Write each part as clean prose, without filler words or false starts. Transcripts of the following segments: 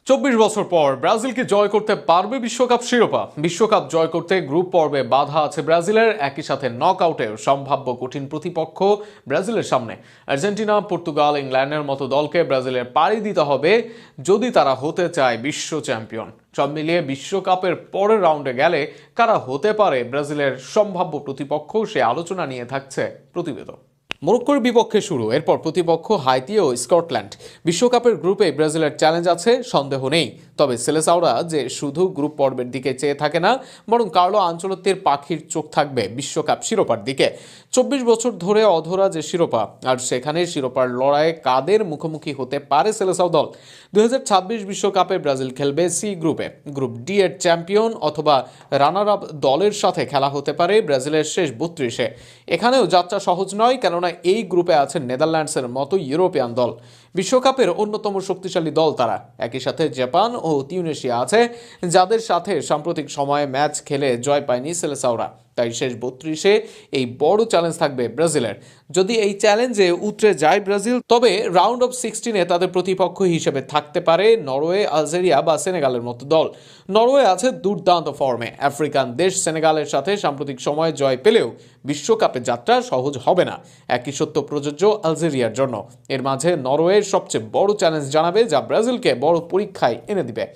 24 বছর পর ব্রাজিলকে জয় করতে পারবে বিশ্বকাপ শিরোপা। বিশ্বকাপ জয় করতে গ্রুপ পর্বে বাধা আছে ব্রাজিলের, একই সাথে নকআউটেও সম্ভাব্য কঠিন প্রতিপক্ষ ব্রাজিলের সামনে। আর্জেন্টিনা, পর্তুগাল, ইংল্যান্ডের মতো দলকে ব্রাজিলের পাড়ি দিতে হবে যদি তারা হতে চায় বিশ্ব চ্যাম্পিয়ন। সব মিলিয়ে বিশ্বকাপের পরের রাউন্ডে গেলে কারা হতে পারে ব্রাজিলের সম্ভাব্য প্রতিপক্ষ, সে আলোচনা নিয়ে থাকছে প্রতিবেদন। মরক্কোর বিপক্ষে শুরু, এরপর প্রতিপক্ষ হাইতি ও স্কটল্যান্ড। বিশ্বকাপের গ্রুপে ব্রাজিলের চ্যালেঞ্জ আছে, সন্দেহ নেই। তবে সেলেসাওরা যে শুধু গ্রুপ পর্বের দিকে চেয়ে থাকে না, বরং কার্লো আনচেলত্তির পাখির চোখ থাকবে বিশ্বকাপ শিরোপার দিকে। 24 বছর ধরে অধরা যে শিরোপা, আর সেখানে শিরোপার লড়াইয়ে কাদের মুখোমুখি হতে পারে সেলেসাও দল। 2026 বিশ্বকাপে ব্রাজিল খেলবে সি গ্রুপে। গ্রুপ ডি এর চ্যাম্পিয়ন অথবা রানার আপ দলের সাথে খেলা হতে পারে ব্রাজিলের শেষ 32-এ। এখানেও যাত্রা সহজ নয়, কেননা এই গ্রুপে আছে নেদারল্যান্ডসের মতো ইউরোপিয়ান দল, বিশ্বকাপের অন্যতম শক্তিশালী দল তারা। একই সাথে জাপান ও তিউনেশিয়া আছে, যাদের সাথে সাম্প্রতিক সময়ে ম্যাচ খেলে জয় পায়নি সেলেসাওরা। তাই শেষ 32-এ এই বড় চ্যালেঞ্জ থাকবে ব্রাজিলের। যদি এই চ্যালেঞ্জে উতরে যায় ব্রাজিল, তবে রাউন্ড অফ 16-এ তাদের প্রতিপক্ষ হিসেবে থাকতে পারে নরওয়ে, আলজেরিয়া বা সেনেগালের মতো দল। নরওয়ে আছে দুর্দান্ত ফর্মে। আফ্রিকান দেশ সেনেগালের সাথে সাম্প্রতিক সময়ে জয় পেলেও বিশ্বকাপে যাত্রা সহজ হবে না। একই সত্য প্রযোজ্য আলজেরিয়ার জন্য। এর মাঝে নরওয়ের সবচেয়ে বড় চ্যালেঞ্জ জানাবে, যা ব্রাজিলকে বড় পরীক্ষায় এনে দিবে।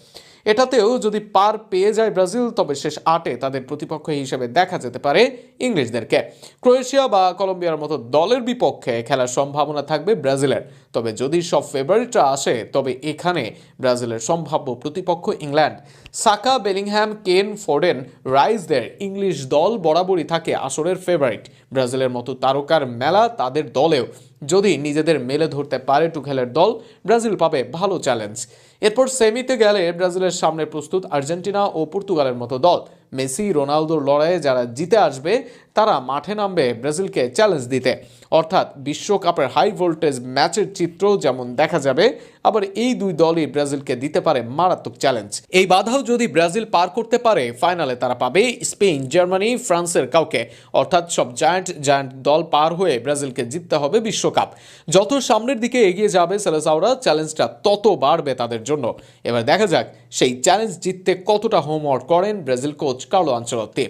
এটাতেও যদি পার পেয়ে যায় ব্রাজিল, তবে শেষ 8-এ তাদের প্রতিপক্ষ হিসেবে দেখা যেতে পারে ইংলিশদেরকে। ক্রোয়েশিয়া বা কলম্বিয়ার মতো দলের বিপক্ষে খেলার সম্ভাবনা থাকবে ব্রাজিলের। তবে যদি সব ফেভারিটরা আসে, তবে এখানে ব্রাজিলের সম্ভাব্য প্রতিপক্ষ ইংল্যান্ড। সাকা, বেলিংহ্যাম, কেন, ফোডেন, রাইসদের ইংলিশ দল বরাবরই থাকে আসরের ফেভারিট। ব্রাজিলের মতো তারকার মেলা তাদের দলেও যদি নিজেদের মেলে ধরতে পারে টুখেলের দল, ব্রাজিল পাবে ভালো চ্যালেঞ্জ। এরপর সেমিতে গেলে ব্রাজিলের সামনে প্রস্তুত আর্জেন্টিনা ও পর্তুগালের মতো দল। মেসি, রোনালদোর লড়াইয়ে যারা জিতে আসবে, তারা মাঠে নামবে ব্রাজিলকে চ্যালেঞ্জ দিতে। অর্থাৎ বিশ্বকাপের হাই ভোল্টেজ ম্যাচের চিত্র যেমন দেখা যাবে, আবার এই দুই দলই ব্রাজিলকে দিতে পারে মারাত্মক চ্যালেঞ্জ। এই বাধাও যদি ব্রাজিল পার করতে পারে, ফাইনালে তারা পাবে স্পেন, জার্মানি, ফ্রান্সের কাউকে। অর্থাৎ সব জায়ান্ট দল পার হয়ে ব্রাজিলকে জিততে হবে বিশ্বকাপ। যত সামনের দিকে এগিয়ে যাবে সেলেসাওরা, চ্যালেঞ্জটা তত বাড়বে তাদের জন্য। এবার দেখা যাক সেই চ্যালেঞ্জ জিততে কতটা হোমওয়ার্ক করেন ব্রাজিল কোচ কার্লো আনচেলত্তি।